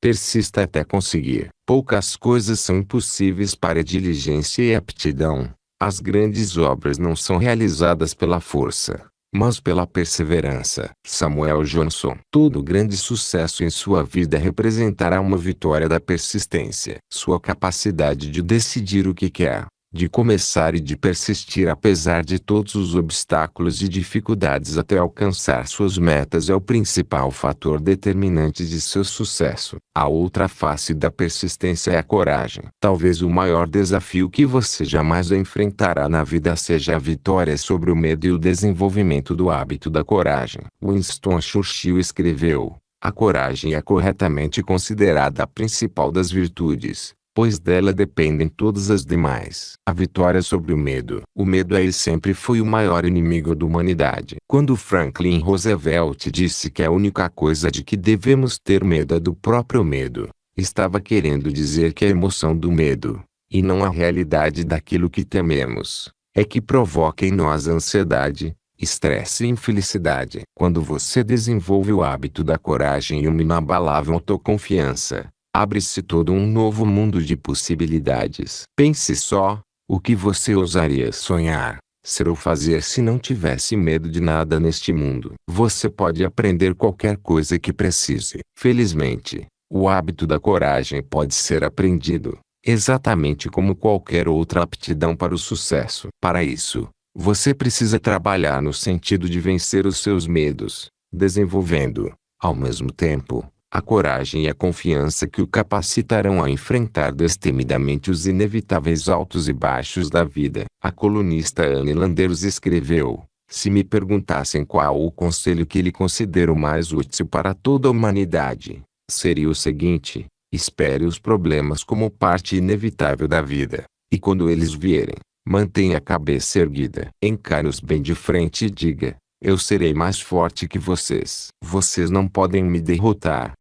Persista até conseguir. Poucas coisas são impossíveis para a diligência e aptidão. As grandes obras não são realizadas pela força, mas pela perseverança. Samuel Johnson. Todo grande sucesso em sua vida representará uma vitória da persistência. Sua capacidade de decidir o que quer, de começar e de persistir apesar de todos os obstáculos e dificuldades até alcançar suas metas é o principal fator determinante de seu sucesso. A outra face da persistência é a coragem. Talvez o maior desafio que você jamais enfrentará na vida seja a vitória sobre o medo e o desenvolvimento do hábito da coragem. Winston Churchill escreveu: "A coragem é corretamente considerada a principal das virtudes, pois dela dependem todas as demais." A vitória sobre o medo. O medo é e sempre foi o maior inimigo da humanidade. Quando Franklin Roosevelt disse que a única coisa de que devemos ter medo é do próprio medo, estava querendo dizer que a emoção do medo, e não a realidade daquilo que tememos, é que provoca em nós ansiedade, estresse e infelicidade. Quando você desenvolve o hábito da coragem e uma inabalável autoconfiança, abre-se todo um novo mundo de possibilidades. Pense só, o que você ousaria sonhar, ser ou fazer se não tivesse medo de nada neste mundo. Você pode aprender qualquer coisa que precise. Felizmente, o hábito da coragem pode ser aprendido, exatamente como qualquer outra aptidão para o sucesso. Para isso, você precisa trabalhar no sentido de vencer os seus medos, desenvolvendo, ao mesmo tempo, a coragem e a confiança que o capacitarão a enfrentar destemidamente os inevitáveis altos e baixos da vida. A colunista Anne Landers escreveu: "Se me perguntassem qual o conselho que lhe considero mais útil para toda a humanidade, seria o seguinte: espere os problemas como parte inevitável da vida, e quando eles vierem, mantenha a cabeça erguida. Encare-os bem de frente e diga: eu serei mais forte que vocês. Vocês não podem me derrotar."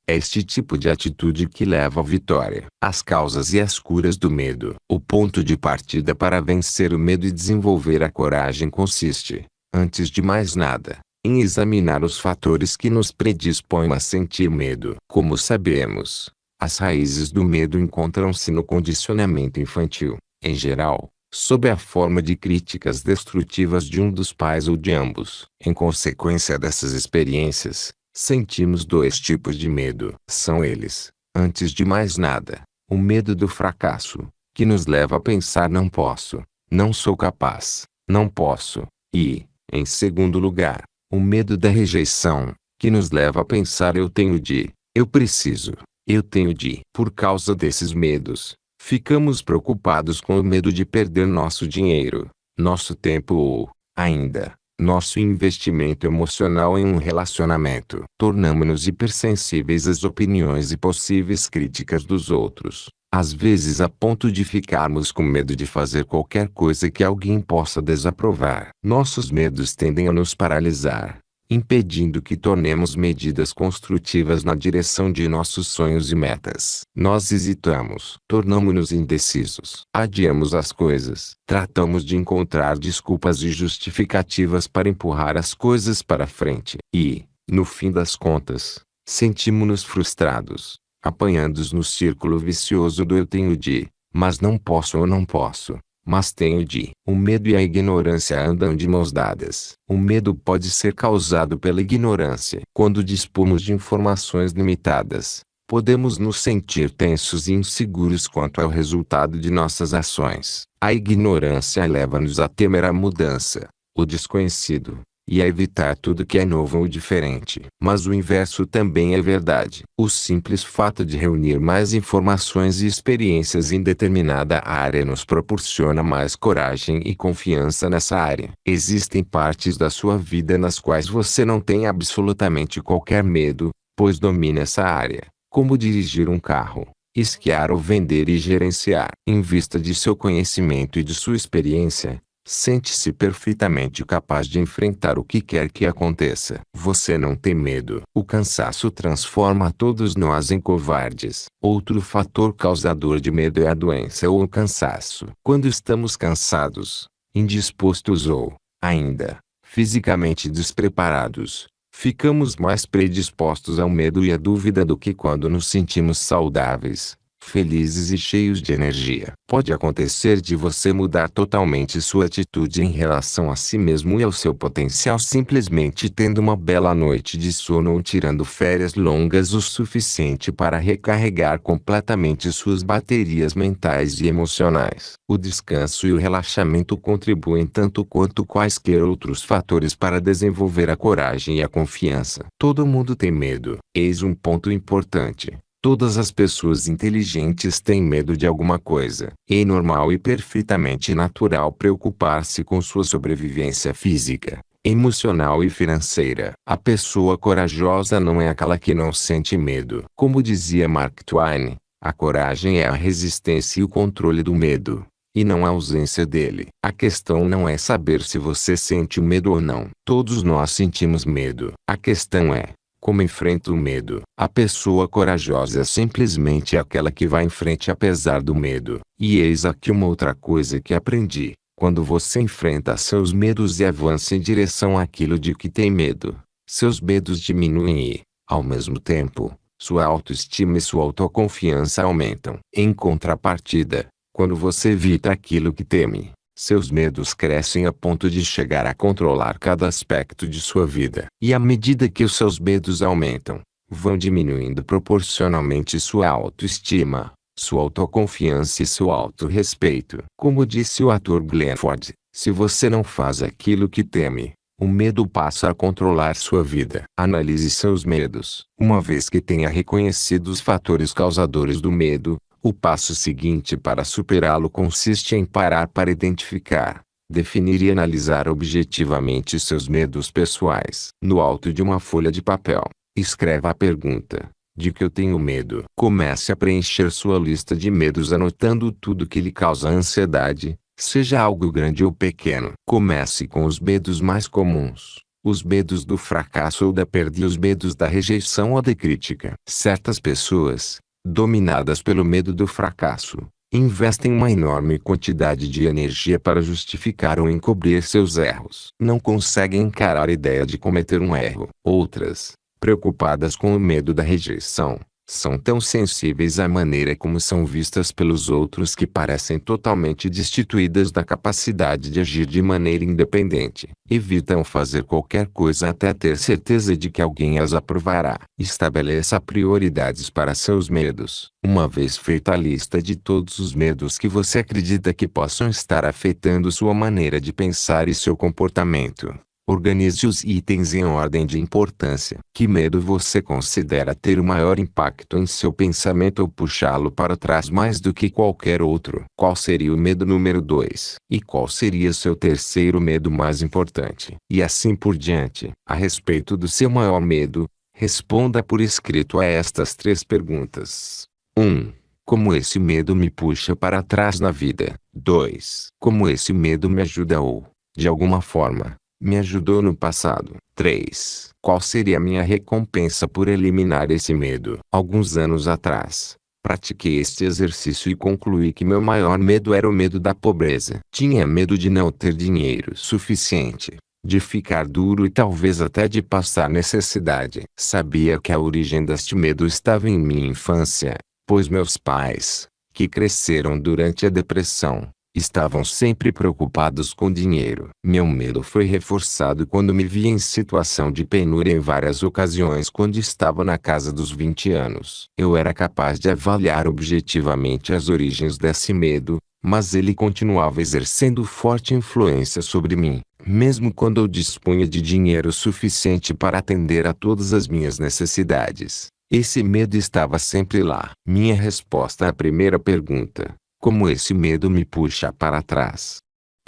É este tipo de atitude que leva à vitória. As causas e as curas do medo. O ponto de partida para vencer o medo e desenvolver a coragem consiste, antes de mais nada, em examinar os fatores que nos predispõem a sentir medo. Como sabemos, as raízes do medo encontram-se no condicionamento infantil, em geral, sob a forma de críticas destrutivas de um dos pais ou de ambos. Em consequência dessas experiências, sentimos dois tipos de medo. São eles, antes de mais nada, o medo do fracasso, que nos leva a pensar não posso, não sou capaz, não posso, e, em segundo lugar, o medo da rejeição, que nos leva a pensar eu tenho de, eu preciso, eu tenho de. Por causa desses medos, ficamos preocupados com o medo de perder nosso dinheiro, nosso tempo ou, ainda, nosso investimento emocional em um relacionamento. Tornamo-nos hipersensíveis às opiniões e possíveis críticas dos outros, às vezes a ponto de ficarmos com medo de fazer qualquer coisa que alguém possa desaprovar. Nossos medos tendem a nos paralisar, impedindo que tomemos medidas construtivas na direção de nossos sonhos e metas. Nós hesitamos, tornamo-nos indecisos, adiamos as coisas, tratamos de encontrar desculpas e justificativas para empurrar as coisas para frente. E, no fim das contas, sentimos-nos frustrados, apanhados no círculo vicioso do eu tenho de, mas não posso ou não posso, mas tenho de. O medo e a ignorância andam de mãos dadas. O medo pode ser causado pela ignorância. Quando dispomos de informações limitadas, podemos nos sentir tensos e inseguros quanto ao resultado de nossas ações. A ignorância leva-nos a temer a mudança, o desconhecido, e a evitar tudo que é novo ou diferente. Mas o inverso também é verdade. O simples fato de reunir mais informações e experiências em determinada área nos proporciona mais coragem e confiança nessa área. Existem partes da sua vida nas quais você não tem absolutamente qualquer medo, pois domina essa área, como dirigir um carro, esquiar ou vender e gerenciar. Em vista de seu conhecimento e de sua experiência, sente-se perfeitamente capaz de enfrentar o que quer que aconteça. Você não tem medo. O cansaço transforma todos nós em covardes. Outro fator causador de medo é a doença ou o cansaço. Quando estamos cansados, indispostos ou, ainda, fisicamente despreparados, Ficamos mais predispostos ao medo e à dúvida do que quando nos sentimos saudáveis, felizes e cheios de energia. Pode acontecer de você mudar totalmente sua atitude em relação a si mesmo e ao seu potencial simplesmente tendo uma bela noite de sono ou tirando férias longas o suficiente para recarregar completamente suas baterias mentais e emocionais. O descanso e o relaxamento contribuem tanto quanto quaisquer outros fatores para desenvolver a coragem e a confiança. Todo mundo tem medo. Eis um ponto importante. Todas as pessoas inteligentes têm medo de alguma coisa. É normal e perfeitamente natural preocupar-se com sua sobrevivência física, emocional e financeira. A pessoa corajosa não é aquela que não sente medo. Como dizia Mark Twain, a coragem é a resistência e o controle do medo, e não a ausência dele. A questão não é saber se você sente o medo ou não. Todos nós sentimos medo. A questão é como enfrenta o medo. A pessoa corajosa é simplesmente aquela que vai em frente apesar do medo. E eis aqui uma outra coisa que aprendi. Quando você enfrenta seus medos e avança em direção àquilo de que tem medo, seus medos diminuem e, ao mesmo tempo, sua autoestima e sua autoconfiança aumentam. Em contrapartida, quando você evita aquilo que teme, seus medos crescem a ponto de chegar a controlar cada aspecto de sua vida. E à medida que os seus medos aumentam, vão diminuindo proporcionalmente sua autoestima, sua autoconfiança e seu autorrespeito. Como disse o ator Glenn Ford, se você não faz aquilo que teme, o medo passa a controlar sua vida. Analise seus medos. Uma vez que tenha reconhecido os fatores causadores do medo, o passo seguinte para superá-lo consiste em parar para identificar, definir e analisar objetivamente seus medos pessoais. No alto de uma folha de papel, escreva a pergunta: de que eu tenho medo? Comece a preencher sua lista de medos anotando tudo que lhe causa ansiedade, seja algo grande ou pequeno. Comece com os medos mais comuns. Os medos do fracasso ou da perda e os medos da rejeição ou da crítica. Certas pessoas, dominadas pelo medo do fracasso, investem uma enorme quantidade de energia para justificar ou encobrir seus erros. Não conseguem encarar a ideia de cometer um erro. Outras, preocupadas com o medo da rejeição, são tão sensíveis à maneira como são vistas pelos outros que parecem totalmente destituídas da capacidade de agir de maneira independente. Evitam fazer qualquer coisa até ter certeza de que alguém as aprovará. Estabeleça prioridades para seus medos. Uma vez feita a lista de todos os medos que você acredita que possam estar afetando sua maneira de pensar e seu comportamento, organize os itens em ordem de importância. Que medo você considera ter o maior impacto em seu pensamento ou puxá-lo para trás mais do que qualquer outro? Qual seria o medo número 2? E qual seria seu terceiro medo mais importante? E assim por diante. A respeito do seu maior medo, responda por escrito a estas 3 perguntas. 1. Como esse medo me puxa para trás na vida? 2. Como esse medo me ajuda ou, de alguma forma, me ajudou no passado? 3. Qual seria a minha recompensa por eliminar esse medo? Alguns anos atrás, pratiquei este exercício e concluí que meu maior medo era o medo da pobreza. Tinha medo de não ter dinheiro suficiente, de ficar duro e talvez até de passar necessidade. Sabia que a origem deste medo estava em minha infância, pois meus pais, que cresceram durante a depressão, estavam sempre preocupados com dinheiro. Meu medo foi reforçado quando me vi em situação de penúria em várias ocasiões quando estava na casa dos 20 anos. Eu era capaz de avaliar objetivamente as origens desse medo, mas ele continuava exercendo forte influência sobre mim, mesmo quando eu dispunha de dinheiro suficiente para atender a todas as minhas necessidades. Esse medo estava sempre lá. Minha resposta à primeira pergunta: como esse medo me puxa para trás,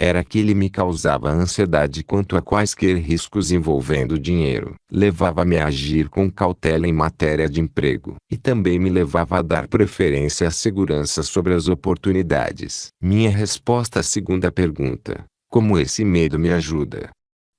era que ele me causava ansiedade quanto a quaisquer riscos envolvendo dinheiro. Levava-me a agir com cautela em matéria de emprego. E também me levava a dar preferência à segurança sobre as oportunidades. Minha resposta à segunda pergunta: como esse medo me ajuda?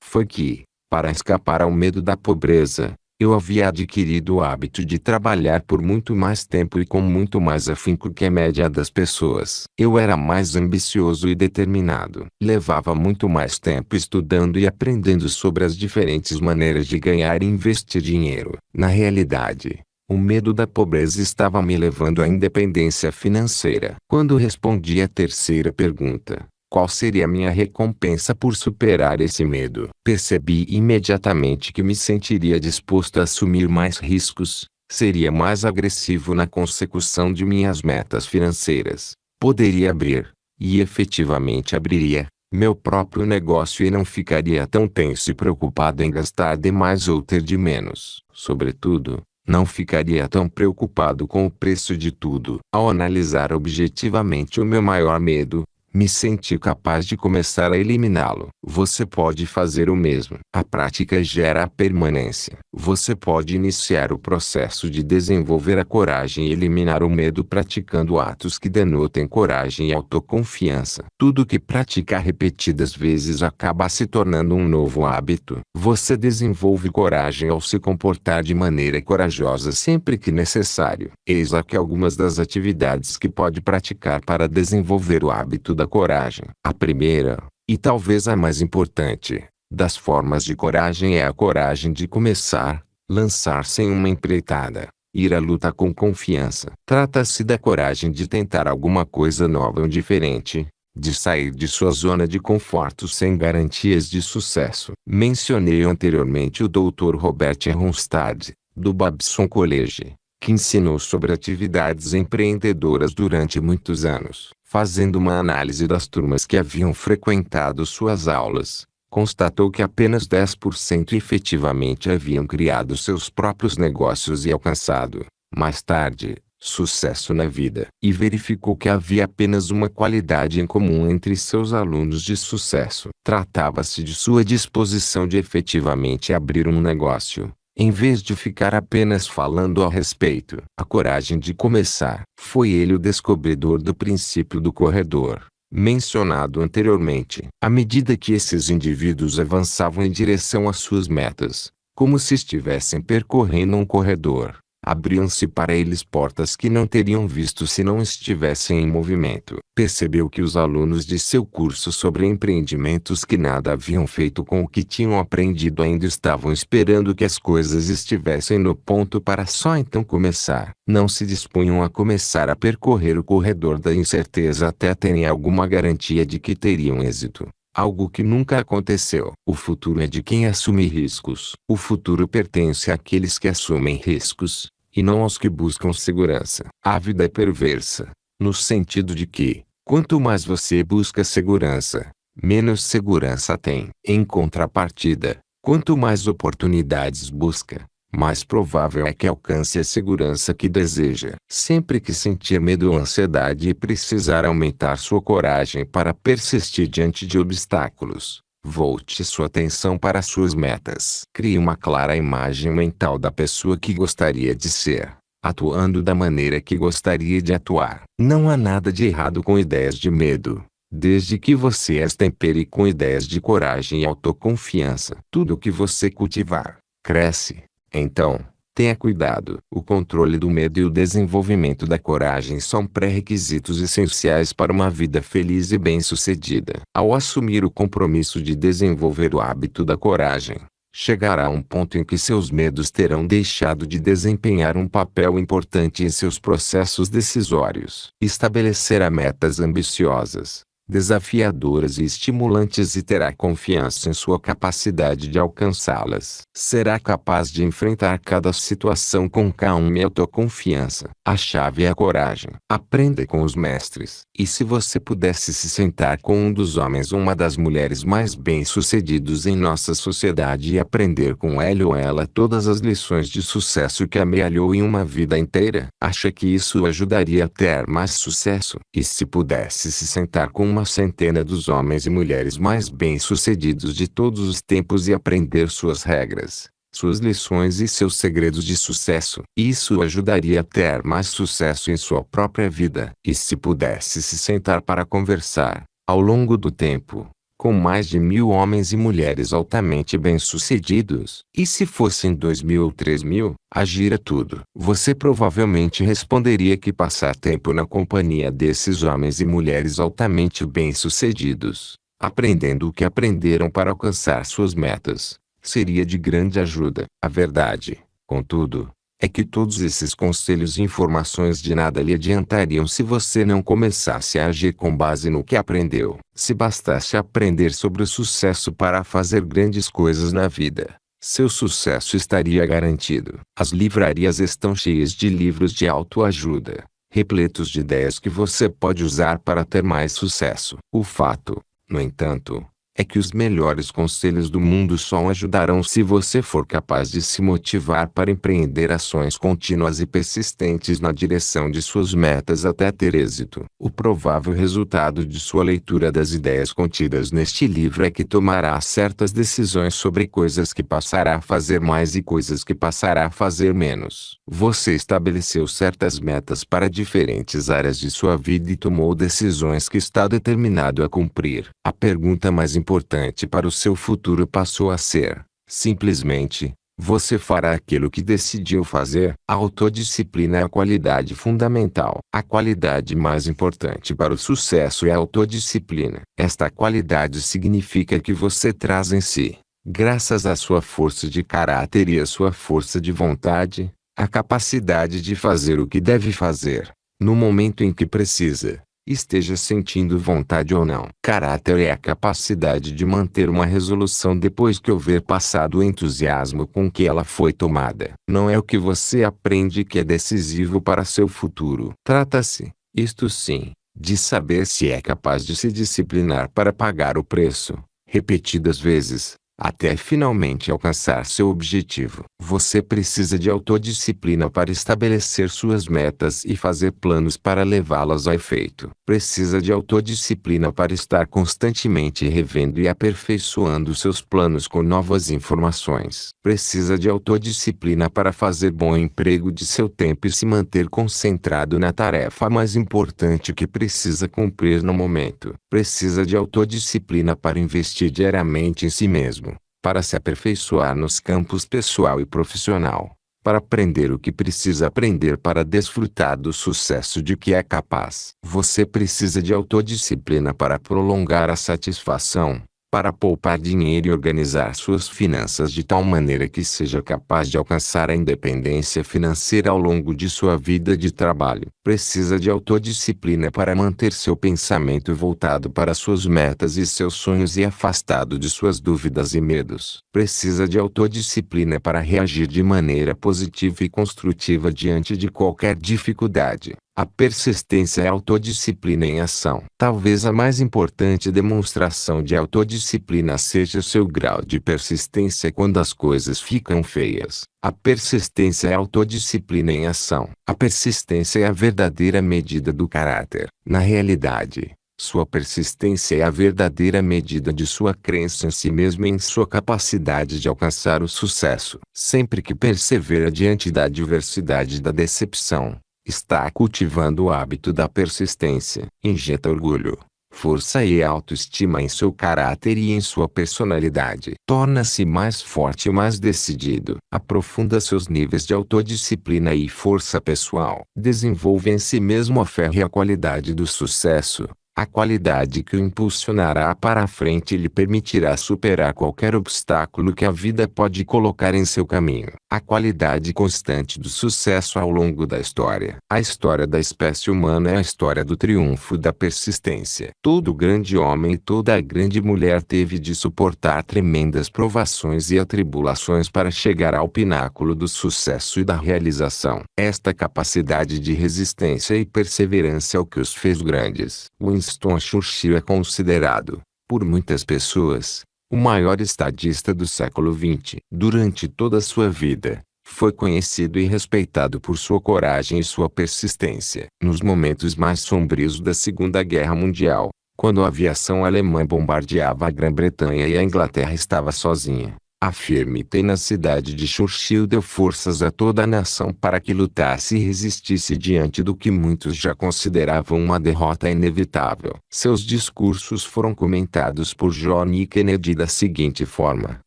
Foi que, para escapar ao medo da pobreza, Eu havia adquirido o hábito de trabalhar por muito mais tempo e com muito mais afinco que a média das pessoas. Eu era mais ambicioso e determinado. Levava muito mais tempo estudando e aprendendo sobre as diferentes maneiras de ganhar e investir dinheiro. Na realidade, o medo da pobreza estava me levando à independência financeira. Quando respondi à terceira pergunta, qual seria a minha recompensa por superar esse medo? Percebi imediatamente que me sentiria disposto a assumir mais riscos, seria mais agressivo na consecução de minhas metas financeiras, poderia abrir, e efetivamente abriria, meu próprio negócio e não ficaria tão tenso e preocupado em gastar demais ou ter de menos. Sobretudo, não ficaria tão preocupado com o preço de tudo. Ao analisar objetivamente o meu maior medo, me senti capaz de começar a eliminá-lo. Você pode fazer o mesmo. A prática gera a permanência. Você pode iniciar o processo de desenvolver a coragem e eliminar o medo praticando atos que denotem coragem e autoconfiança. Tudo que praticar repetidas vezes acaba se tornando um novo hábito. Você desenvolve coragem ao se comportar de maneira corajosa sempre que necessário. Eis aqui algumas das atividades que pode praticar para desenvolver o hábito da coragem. A primeira, e talvez a mais importante, das formas de coragem é a coragem de começar, lançar-se em uma empreitada, ir à luta com confiança. Trata-se da coragem de tentar alguma coisa nova ou diferente, de sair de sua zona de conforto sem garantias de sucesso. Mencionei anteriormente o Dr. Robert Ronstadt, do Babson College, que ensinou sobre atividades empreendedoras durante muitos anos. Fazendo uma análise das turmas que haviam frequentado suas aulas, constatou que apenas 10% efetivamente haviam criado seus próprios negócios e alcançado, mais tarde, sucesso na vida. E verificou que havia apenas uma qualidade em comum entre seus alunos de sucesso. Tratava-se de sua disposição de efetivamente abrir um negócio, em vez de ficar apenas falando a respeito. A coragem de começar. Foi ele o descobridor do princípio do corredor, mencionado anteriormente. À medida que esses indivíduos avançavam em direção às suas metas, como se estivessem percorrendo um corredor, abriam-se para eles portas que não teriam visto se não estivessem em movimento. Percebeu que os alunos de seu curso sobre empreendimentos que nada haviam feito com o que tinham aprendido ainda estavam esperando que as coisas estivessem no ponto para só então começar. Não se dispunham a começar a percorrer o corredor da incerteza até terem alguma garantia de que teriam êxito. Algo que nunca aconteceu. O futuro é de quem assume riscos. O futuro pertence àqueles que assumem riscos, e não aos que buscam segurança. A vida é perversa, no sentido de que, quanto mais você busca segurança, menos segurança tem. Em contrapartida, quanto mais oportunidades busca, mais provável é que alcance a segurança que deseja. Sempre que sentir medo ou ansiedade e precisar aumentar sua coragem para persistir diante de obstáculos, volte sua atenção para suas metas. Crie uma clara imagem mental da pessoa que gostaria de ser, atuando da maneira que gostaria de atuar. Não há nada de errado com ideias de medo, desde que você as tempere com ideias de coragem e autoconfiança. Tudo que você cultivar, cresce. Então, tenha cuidado. O controle do medo e o desenvolvimento da coragem são pré-requisitos essenciais para uma vida feliz e bem-sucedida. Ao assumir o compromisso de desenvolver o hábito da coragem, chegará a um ponto em que seus medos terão deixado de desempenhar um papel importante em seus processos decisórios. Estabelecerá metas ambiciosas, desafiadoras e estimulantes e terá confiança em sua capacidade de alcançá-las. Será capaz de enfrentar cada situação com calma e autoconfiança. A chave é a coragem. Aprenda com os mestres. E se você pudesse se sentar com um dos homens ou uma das mulheres mais bem-sucedidos em nossa sociedade e aprender com ele ou ela todas as lições de sucesso que amealhou em uma vida inteira, acha que isso o ajudaria a ter mais sucesso? E se pudesse se sentar com uma centena dos homens e mulheres mais bem-sucedidos de todos os tempos e aprender suas regras, suas lições e seus segredos de sucesso, isso o ajudaria a ter mais sucesso em sua própria vida. E se pudesse se sentar para conversar, ao longo do tempo, com mais de 1000 homens e mulheres altamente bem-sucedidos. E se fossem 2000 ou 3000, agir é tudo. Você provavelmente responderia que passar tempo na companhia desses homens e mulheres altamente bem-sucedidos, aprendendo o que aprenderam para alcançar suas metas, seria de grande ajuda. A verdade, contudo, é que todos esses conselhos e informações de nada lhe adiantariam se você não começasse a agir com base no que aprendeu. Se bastasse aprender sobre o sucesso para fazer grandes coisas na vida, seu sucesso estaria garantido. As livrarias estão cheias de livros de autoajuda, repletos de ideias que você pode usar para ter mais sucesso. O fato, no entanto, é que os melhores conselhos do mundo só ajudarão se você for capaz de se motivar para empreender ações contínuas e persistentes na direção de suas metas até ter êxito. O provável resultado de sua leitura das ideias contidas neste livro é que tomará certas decisões sobre coisas que passará a fazer mais e coisas que passará a fazer menos. Você estabeleceu certas metas para diferentes áreas de sua vida e tomou decisões que está determinado a cumprir. A pergunta mais importante para o seu futuro passou a ser, simplesmente, você fará aquilo que decidiu fazer? A autodisciplina é a qualidade fundamental. A qualidade mais importante para o sucesso é a autodisciplina. Esta qualidade significa que você traz em si, graças à sua força de caráter e à sua força de vontade, a capacidade de fazer o que deve fazer, no momento em que precisa, esteja sentindo vontade ou não. Caráter é a capacidade de manter uma resolução depois que houver passado o entusiasmo com que ela foi tomada. Não é o que você aprende que é decisivo para seu futuro. Trata-se, isto sim, de saber se é capaz de se disciplinar para pagar o preço, repetidas vezes, até finalmente alcançar seu objetivo. Você precisa de autodisciplina para estabelecer suas metas e fazer planos para levá-las a efeito. Precisa de autodisciplina para estar constantemente revendo e aperfeiçoando seus planos com novas informações. Precisa de autodisciplina para fazer bom emprego de seu tempo e se manter concentrado na tarefa mais importante que precisa cumprir no momento. Precisa de autodisciplina para investir diariamente em si mesmo, para se aperfeiçoar nos campos pessoal e profissional, para aprender o que precisa aprender para desfrutar do sucesso de que é capaz. Você precisa de autodisciplina para prolongar a satisfação, para poupar dinheiro e organizar suas finanças de tal maneira que seja capaz de alcançar a independência financeira ao longo de sua vida de trabalho. Precisa de autodisciplina para manter seu pensamento voltado para suas metas e seus sonhos e afastado de suas dúvidas e medos. Precisa de autodisciplina para reagir de maneira positiva e construtiva diante de qualquer dificuldade. A persistência é autodisciplina em ação. Talvez a mais importante demonstração de autodisciplina seja seu grau de persistência quando as coisas ficam feias. A persistência é autodisciplina em ação. A persistência é a verdadeira medida do caráter. Na realidade, sua persistência é a verdadeira medida de sua crença em si mesmo e em sua capacidade de alcançar o sucesso. Sempre que persevera diante da adversidade e da decepção, está cultivando o hábito da persistência. Injeta orgulho, força e autoestima em seu caráter e em sua personalidade. Torna-se mais forte e mais decidido. Aprofunda seus níveis de autodisciplina e força pessoal. Desenvolve em si mesmo a fé e a qualidade do sucesso. A qualidade que o impulsionará para a frente e lhe permitirá superar qualquer obstáculo que a vida pode colocar em seu caminho. A qualidade constante do sucesso ao longo da história. A história da espécie humana é a história do triunfo da persistência. Todo grande homem e toda grande mulher teve de suportar tremendas provações e atribulações para chegar ao pináculo do sucesso e da realização. Esta capacidade de resistência e perseverança é o que os fez grandes. Winston Churchill é considerado, por muitas pessoas, o maior estadista do século XX. Durante toda a sua vida, foi conhecido e respeitado por sua coragem e sua persistência. Nos momentos mais sombrios da Segunda Guerra Mundial, quando a aviação alemã bombardeava a Grã-Bretanha e a Inglaterra estava sozinha, A firme tenacidade de Churchill deu forças a toda a nação para que lutasse e resistisse diante do que muitos já consideravam uma derrota inevitável. Seus discursos foram comentados por John F. Kennedy da seguinte forma: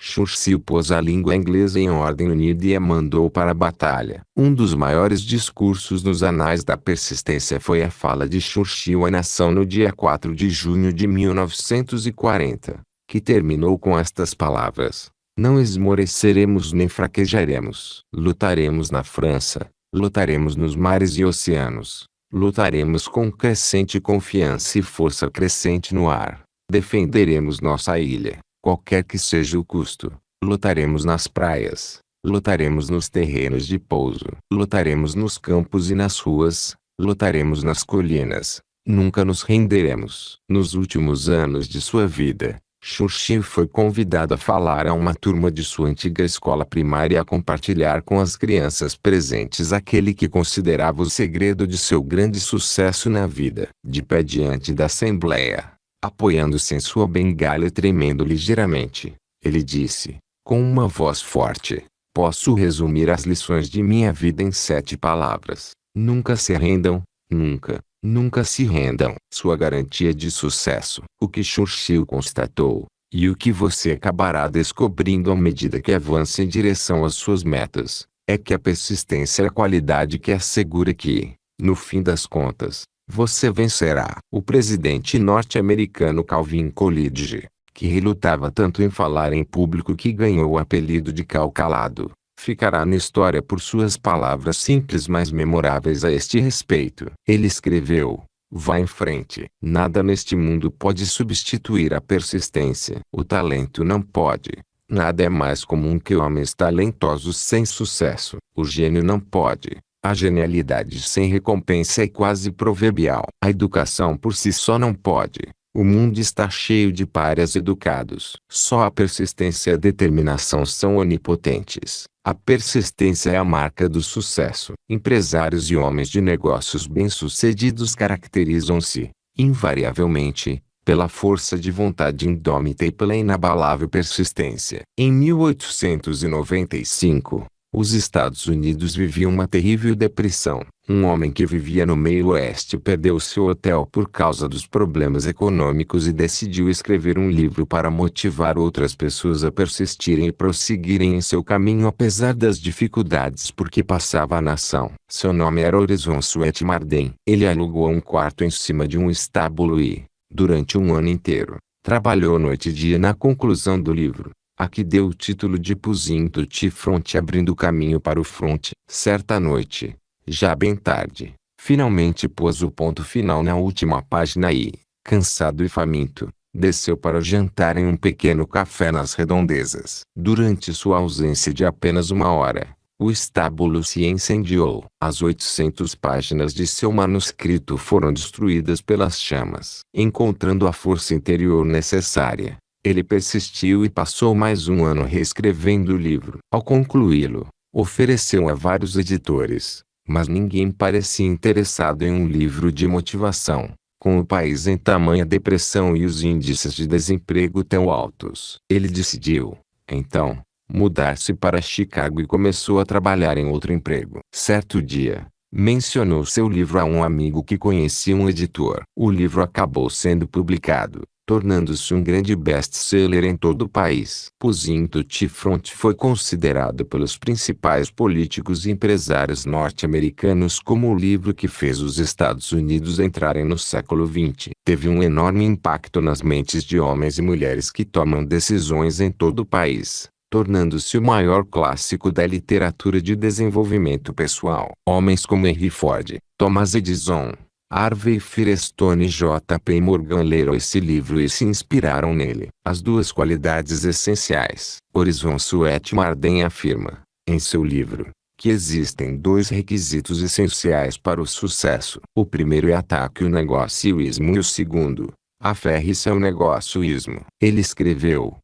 Churchill pôs a língua inglesa em ordem unida e a mandou para a batalha. Um dos maiores discursos nos anais da persistência foi a fala de Churchill à nação no dia 4 de junho de 1940, que terminou com estas palavras: não esmoreceremos nem fraquejaremos. Lutaremos na França, lutaremos nos mares e oceanos, lutaremos com crescente confiança e força crescente no ar. Defenderemos nossa ilha, qualquer que seja o custo. Lutaremos nas praias, lutaremos nos terrenos de pouso, lutaremos nos campos e nas ruas, lutaremos nas colinas. Nunca nos renderemos. Nos últimos anos de sua vida, Churchill foi convidado a falar a uma turma de sua antiga escola primária e a compartilhar com as crianças presentes aquele que considerava o segredo de seu grande sucesso na vida. De pé diante da assembleia, apoiando-se em sua bengala e tremendo ligeiramente, ele disse, com uma voz forte: posso resumir as lições de minha vida em 7 palavras. Nunca se rendam, nunca. Nunca se rendam. Sua garantia de sucesso. O que Churchill constatou, e o que você acabará descobrindo à medida que avança em direção às suas metas, é que a persistência é a qualidade que assegura que, no fim das contas, você vencerá. O presidente norte-americano Calvin Coolidge, que relutava tanto em falar em público que ganhou o apelido de Cal Calado, ficará na história por suas palavras simples mais memoráveis a este respeito. Ele escreveu: vá em frente. Nada neste mundo pode substituir a persistência. O talento não pode. Nada é mais comum que homens talentosos sem sucesso. O gênio não pode. A genialidade sem recompensa é quase proverbial. A educação por si só não pode. O mundo está cheio de párias educados. Só a persistência e a determinação são onipotentes. A persistência é a marca do sucesso. Empresários e homens de negócios bem-sucedidos caracterizam-se, invariavelmente, pela força de vontade indômita e pela inabalável persistência. Em 1895, os Estados Unidos viviam uma terrível depressão. Um homem que vivia no meio oeste perdeu seu hotel por causa dos problemas econômicos e decidiu escrever um livro para motivar outras pessoas a persistirem e prosseguirem em seu caminho apesar das dificuldades por que passava a nação. Seu nome era Horizon Swett Marden. Ele alugou um quarto em cima de um estábulo e, durante um ano inteiro, trabalhou noite e dia na conclusão do livro, a que deu o título de Pushing to the Front, abrindo caminho para o front. Certa noite, já bem tarde, finalmente pôs o ponto final na última página e, cansado e faminto, desceu para jantar em um pequeno café nas redondezas. Durante sua ausência de apenas 1 hora, o estábulo se incendiou. As 800 páginas de seu manuscrito foram destruídas pelas chamas. Encontrando a força interior necessária, ele persistiu e passou mais 1 ano reescrevendo o livro. Ao concluí-lo, ofereceu a vários editores, mas ninguém parecia interessado em um livro de motivação, com o país em tamanha depressão e os índices de desemprego tão altos. Ele decidiu, então, mudar-se para Chicago e começou a trabalhar em outro emprego. Certo dia, mencionou seu livro a um amigo que conhecia um editor. O livro acabou sendo publicado, tornando-se um grande best-seller em todo o país. Pushing to the Front foi considerado pelos principais políticos e empresários norte-americanos como o livro que fez os Estados Unidos entrarem no século XX. Teve um enorme impacto nas mentes de homens e mulheres que tomam decisões em todo o país, tornando-se o maior clássico da literatura de desenvolvimento pessoal. Homens como Henry Ford, Thomas Edison, Harvey Firestone e J. P. Morgan leram esse livro e se inspiraram nele. As 2 qualidades essenciais. Horizon Swett Marden afirma, em seu livro, que existem 2 requisitos essenciais para o sucesso. O primeiro é ataque o negocioísmo e o segundo, aferre-se ao negocioísmo. Ele escreveu: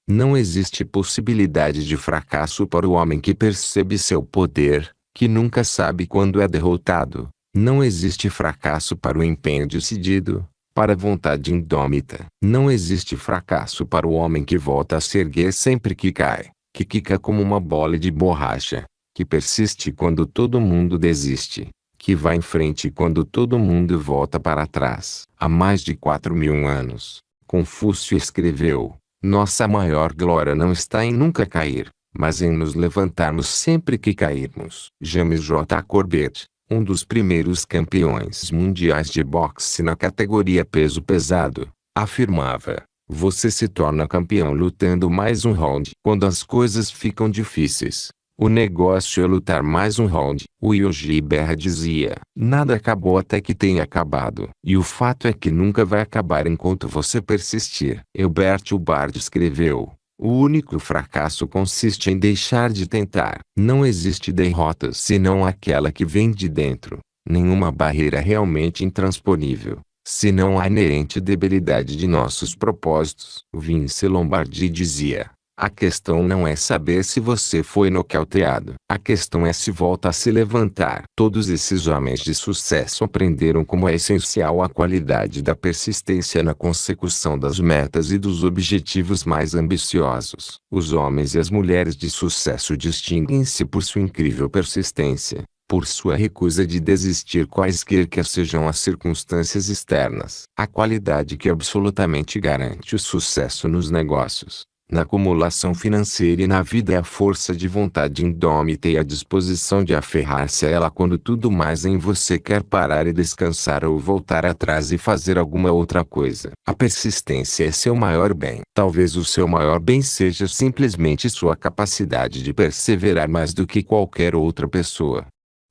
não existe possibilidade de fracasso para o homem que percebe seu poder, que nunca sabe quando é derrotado. Não existe fracasso para o empenho decidido, para a vontade indômita. Não existe fracasso para o homem que volta a se erguer sempre que cai, que quica como uma bola de borracha, que persiste quando todo mundo desiste, que vai em frente quando todo mundo volta para trás. Há mais de 4.000 anos, Confúcio escreveu: nossa maior glória não está em nunca cair, mas em nos levantarmos sempre que cairmos. James J. Corbett, um dos primeiros campeões mundiais de boxe na categoria peso pesado, afirmava: você se torna campeão lutando mais um round. Quando as coisas ficam difíceis, o negócio é lutar mais um round. O Yogi Berra dizia: nada acabou até que tenha acabado. E o fato é que nunca vai acabar enquanto você persistir. Herbert Hubbard escreveu: o único fracasso consiste em deixar de tentar. Não existe derrota senão aquela que vem de dentro. Nenhuma barreira realmente intransponível, senão a inerente debilidade de nossos propósitos. Vince Lombardi dizia: a questão não é saber se você foi nocauteado. A questão é se volta a se levantar. Todos esses homens de sucesso aprenderam como é essencial a qualidade da persistência na consecução das metas e dos objetivos mais ambiciosos. Os homens e as mulheres de sucesso distinguem-se por sua incrível persistência, por sua recusa de desistir quaisquer que sejam as circunstâncias externas. A qualidade que absolutamente garante o sucesso nos negócios, na acumulação financeira e na vida é a força de vontade indômita e a disposição de aferrar-se a ela quando tudo mais em você quer parar e descansar ou voltar atrás e fazer alguma outra coisa. A persistência é seu maior bem. Talvez o seu maior bem seja simplesmente sua capacidade de perseverar mais do que qualquer outra pessoa.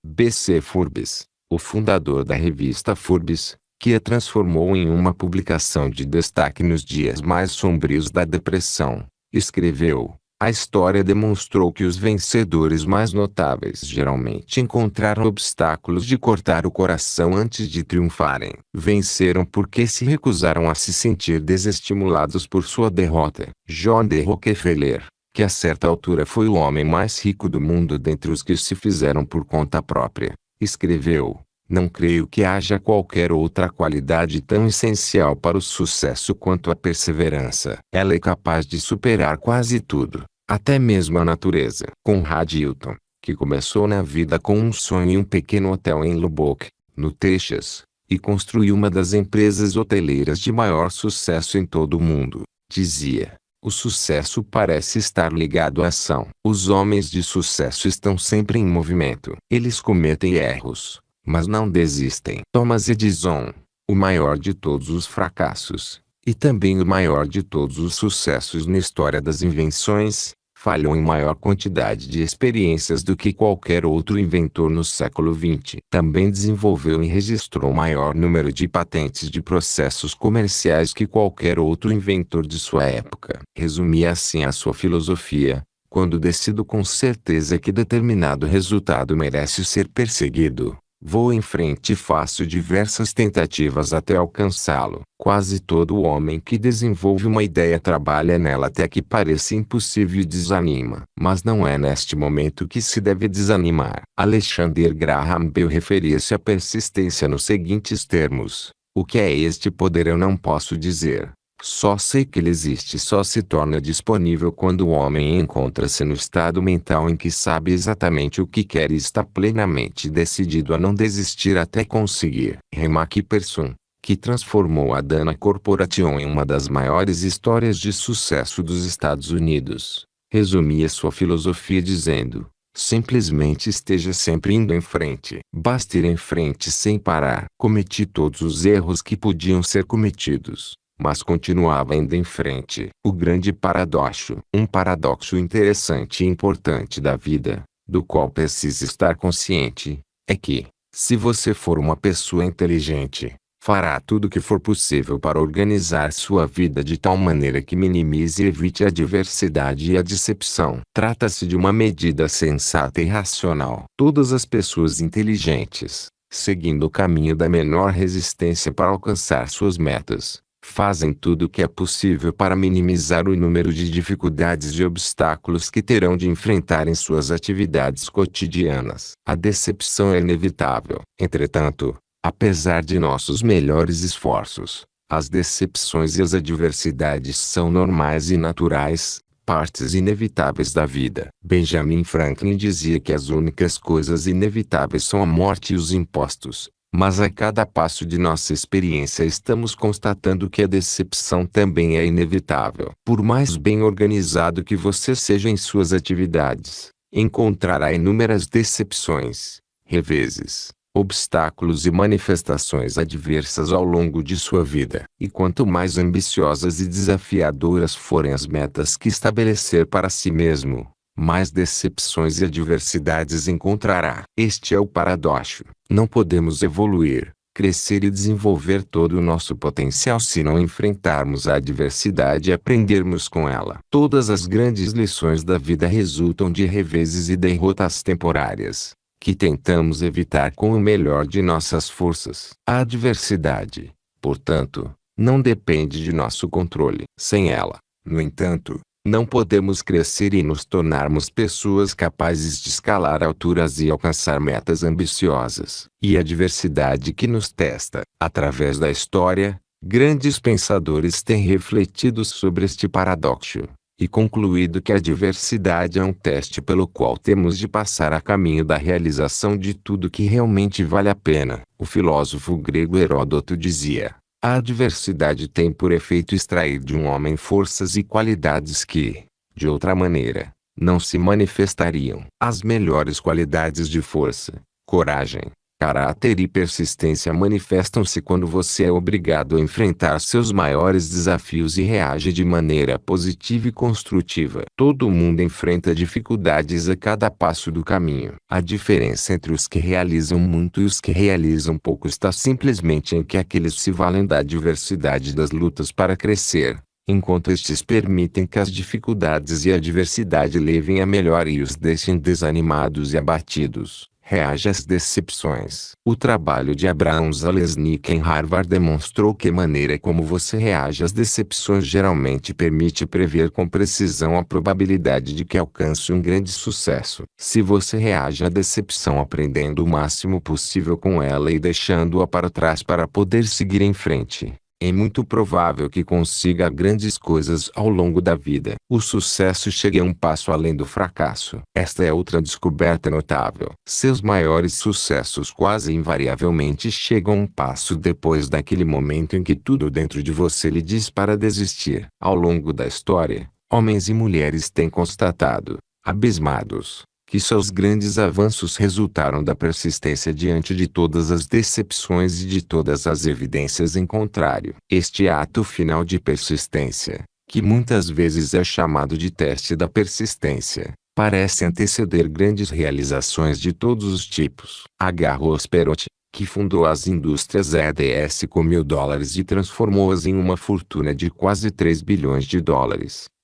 B.C. Forbes, o fundador da revista Forbes, que a transformou em uma publicação de destaque nos dias mais sombrios da depressão, escreveu: a história demonstrou que os vencedores mais notáveis geralmente encontraram obstáculos de cortar o coração antes de triunfarem. Venceram porque se recusaram a se sentir desestimulados por sua derrota. John D. Rockefeller, que a certa altura foi o homem mais rico do mundo dentre os que se fizeram por conta própria, escreveu: não creio que haja qualquer outra qualidade tão essencial para o sucesso quanto a perseverança. Ela é capaz de superar quase tudo, até mesmo a natureza. Conrad Hilton, que começou na vida com um sonho em um pequeno hotel em Lubbock, no Texas, e construiu uma das empresas hoteleiras de maior sucesso em todo o mundo, dizia: o sucesso parece estar ligado à ação. Os homens de sucesso estão sempre em movimento. Eles cometem erros, mas não desistem. Thomas Edison, o maior de todos os fracassos, e também o maior de todos os sucessos na história das invenções, falhou em maior quantidade de experiências do que qualquer outro inventor no século XX. Também desenvolveu e registrou o maior número de patentes de processos comerciais que qualquer outro inventor de sua época. Resumia assim a sua filosofia: quando decido com certeza que determinado resultado merece ser perseguido, vou em frente e faço diversas tentativas até alcançá-lo. Quase todo homem que desenvolve uma ideia trabalha nela até que pareça impossível e desanima. Mas não é neste momento que se deve desanimar. Alexander Graham Bell referia-se à persistência nos seguintes termos: o que é este poder eu não posso dizer. Só sei que ele existe e só se torna disponível quando o homem encontra-se no estado mental em que sabe exatamente o que quer e está plenamente decidido a não desistir até conseguir. Remack Person, que transformou a Dana Corporation em uma das maiores histórias de sucesso dos Estados Unidos, resumia sua filosofia dizendo: simplesmente esteja sempre indo em frente. Basta ir em frente sem parar. Cometi todos os erros que podiam ser cometidos, mas continuava indo em frente. O grande paradoxo, um paradoxo interessante e importante da vida, do qual precisa estar consciente, é que, se você for uma pessoa inteligente, fará tudo o que for possível para organizar sua vida de tal maneira que minimize e evite a adversidade e a decepção. Trata-se de uma medida sensata e racional. Todas as pessoas inteligentes, seguindo o caminho da menor resistência para alcançar suas metas, fazem tudo o que é possível para minimizar o número de dificuldades e obstáculos que terão de enfrentar em suas atividades cotidianas. A decepção é inevitável. Entretanto, apesar de nossos melhores esforços, As decepções e as adversidades são normais e naturais, partes inevitáveis da vida. Benjamin Franklin dizia que as únicas coisas inevitáveis são a morte e os impostos. Mas a cada passo de nossa experiência estamos constatando que a decepção também é inevitável. Por mais bem organizado que você seja em suas atividades, encontrará inúmeras decepções, reveses, obstáculos e manifestações adversas ao longo de sua vida. E quanto mais ambiciosas e desafiadoras forem as metas que estabelecer para si mesmo, mais decepções e adversidades encontrará. Este é o paradoxo. Não podemos evoluir, crescer e desenvolver todo o nosso potencial se não enfrentarmos a adversidade e aprendermos com ela. Todas as grandes lições da vida resultam de reveses e derrotas temporárias, que tentamos evitar com o melhor de nossas forças. A adversidade, portanto, não depende de nosso controle. Sem ela, no entanto, não podemos crescer e nos tornarmos pessoas capazes de escalar alturas e alcançar metas ambiciosas. E a adversidade que nos testa. Através da história, grandes pensadores têm refletido sobre este paradoxo, e concluído que a adversidade é um teste pelo qual temos de passar a caminho da realização de tudo que realmente vale a pena. O filósofo grego Heródoto dizia: a adversidade tem por efeito extrair de um homem forças e qualidades que, de outra maneira, não se manifestariam. As melhores qualidades de força, coragem, caráter e persistência manifestam-se quando você é obrigado a enfrentar seus maiores desafios e reage de maneira positiva e construtiva. Todo mundo enfrenta dificuldades a cada passo do caminho. A diferença entre os que realizam muito e os que realizam pouco está simplesmente em que aqueles se valem da adversidade das lutas para crescer, enquanto estes permitem que as dificuldades e a adversidade levem a melhor e os deixem desanimados e abatidos. Reage às decepções. O trabalho de Abraham Zalesnik em Harvard demonstrou que a maneira como você reage às decepções geralmente permite prever com precisão a probabilidade de que alcance um grande sucesso. Se você reage à decepção aprendendo o máximo possível com ela e deixando-a para trás para poder seguir em frente, é muito provável que consiga grandes coisas ao longo da vida. O sucesso chega um passo além do fracasso. Esta é outra descoberta notável. Seus maiores sucessos quase invariavelmente chegam um passo depois daquele momento em que tudo dentro de você lhe diz para desistir. Ao longo da história, homens e mulheres têm constatado, abismados, que seus grandes avanços resultaram da persistência diante de todas as decepções e de todas as evidências em contrário. Este ato final de persistência, que muitas vezes é chamado de teste da persistência, parece anteceder grandes realizações de todos os tipos. H. Ross Perot, que fundou as indústrias EDS com $1.000 e transformou-as em uma fortuna de quase $3 bilhões,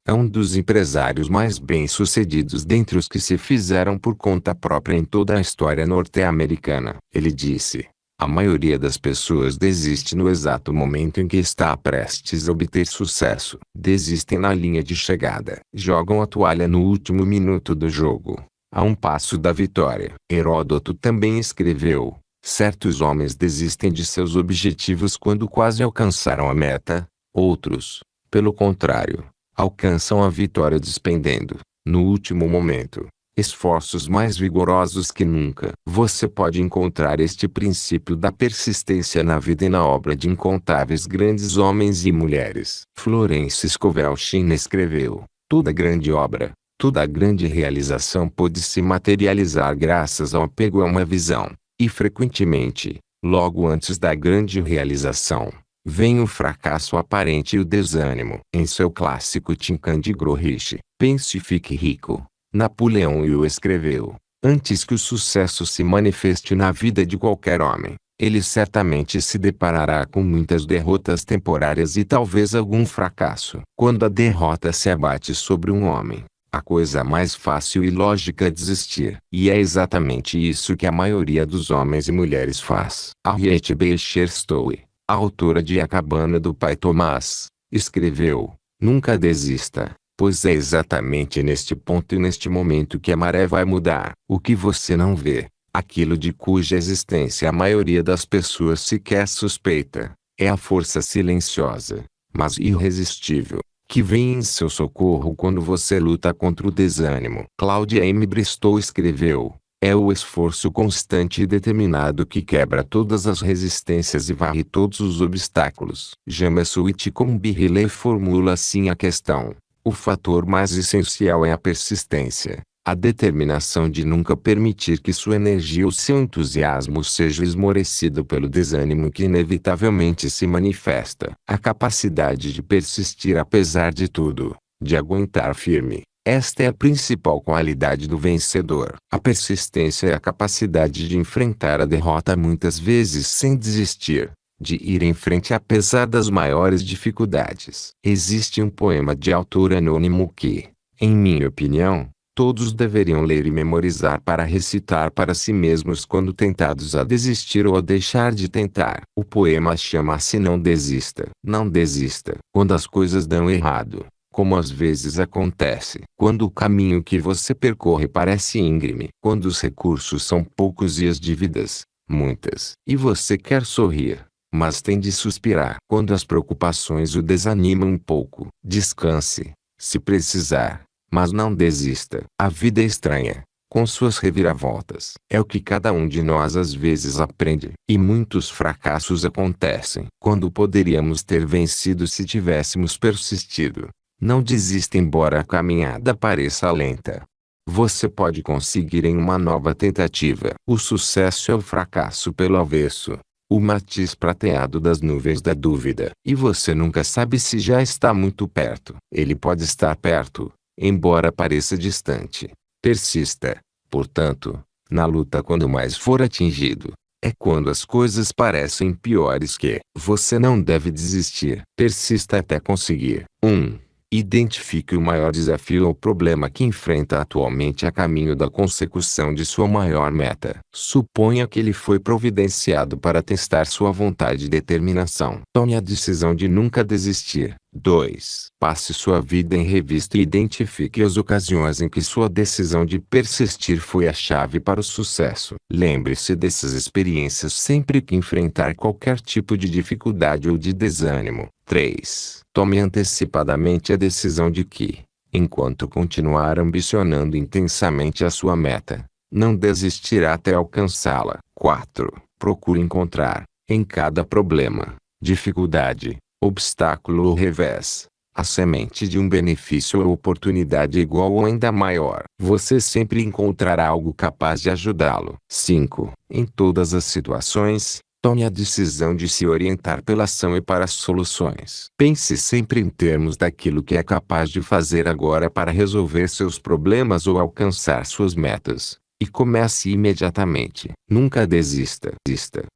é um dos empresários mais bem-sucedidos dentre os que se fizeram por conta própria em toda a história norte-americana. Ele disse: a maioria das pessoas desiste no exato momento em que está prestes a obter sucesso. Desistem na linha de chegada. Jogam a toalha no último minuto do jogo, a um passo da vitória. Heródoto também escreveu: certos homens desistem de seus objetivos quando quase alcançaram a meta, outros, pelo contrário, alcançam a vitória despendendo, no último momento, esforços mais vigorosos que nunca. Você pode encontrar este princípio da persistência na vida e na obra de incontáveis grandes homens e mulheres. Florence Scovel Shinn escreveu: toda grande obra, toda grande realização pôde se materializar graças ao apego a uma visão, e frequentemente, logo antes da grande realização, vem o fracasso aparente e o desânimo. Em seu clássico Think and Grow Rich, Pense e Fique Rico, Napoleão Hill escreveu: antes que o sucesso se manifeste na vida de qualquer homem, ele certamente se deparará com muitas derrotas temporárias e talvez algum fracasso. Quando a derrota se abate sobre um homem, a coisa mais fácil e lógica é desistir. E é exatamente isso que a maioria dos homens e mulheres faz. Harriet Beecher Stowe, a autora de A Cabana do Pai Tomás, escreveu: nunca desista, pois é exatamente neste ponto e neste momento que a maré vai mudar. O que você não vê, aquilo de cuja existência a maioria das pessoas sequer suspeita, É a força silenciosa, mas irresistível, que vem em seu socorro quando você luta contra o desânimo. Claudia M. Bristow escreveu: é o esforço constante e determinado que quebra todas as resistências e varre todos os obstáculos. James Whitcomb Riley formula assim a questão: o fator mais essencial é a persistência, a determinação de nunca permitir que sua energia ou seu entusiasmo seja esmorecido pelo desânimo que inevitavelmente se manifesta. A capacidade de persistir apesar de tudo, de aguentar firme. Esta é a principal qualidade do vencedor. A persistência é a capacidade de enfrentar a derrota muitas vezes sem desistir, de ir em frente apesar das maiores dificuldades. Existe um poema de autor anônimo que, em minha opinião, todos deveriam ler e memorizar para recitar para si mesmos quando tentados a desistir ou a deixar de tentar. O poema chama-se Não Desista. Não desista. Quando as coisas dão errado, como às vezes acontece. Quando o caminho que você percorre parece íngreme. Quando os recursos são poucos e as dívidas, muitas. E você quer sorrir, mas tem de suspirar. Quando as preocupações o desanimam um pouco, descanse, se precisar. Mas não desista. A vida é estranha, com suas reviravoltas. É o que cada um de nós às vezes aprende. E muitos fracassos acontecem quando poderíamos ter vencido se tivéssemos persistido. Não desista embora a caminhada pareça lenta. Você pode conseguir em uma nova tentativa. O sucesso é o fracasso pelo avesso, o matiz prateado das nuvens da dúvida. E você nunca sabe se já está muito perto. Ele pode estar perto, embora pareça distante. Persista, portanto, na luta quando mais for atingido. É quando as coisas parecem piores que você não deve desistir. Persista até conseguir. 1. Identifique o maior desafio ou problema que enfrenta atualmente a caminho da consecução de sua maior meta. Suponha que ele foi providenciado para testar sua vontade e determinação. Tome a decisão de nunca desistir. 2. Passe sua vida em revista e identifique as ocasiões em que sua decisão de persistir foi a chave para o sucesso. Lembre-se dessas experiências sempre que enfrentar qualquer tipo de dificuldade ou de desânimo. 3. Tome antecipadamente a decisão de que, enquanto continuar ambicionando intensamente a sua meta, não desistirá até alcançá-la. 4. Procure encontrar, em cada problema, dificuldade, obstáculo ou revés, a semente de um benefício ou oportunidade igual ou ainda maior. Você sempre encontrará algo capaz de ajudá-lo. 5. Em todas as situações, tome a decisão de se orientar pela ação e para as soluções. Pense sempre em termos daquilo que é capaz de fazer agora para resolver seus problemas ou alcançar suas metas. E comece imediatamente. Nunca desista.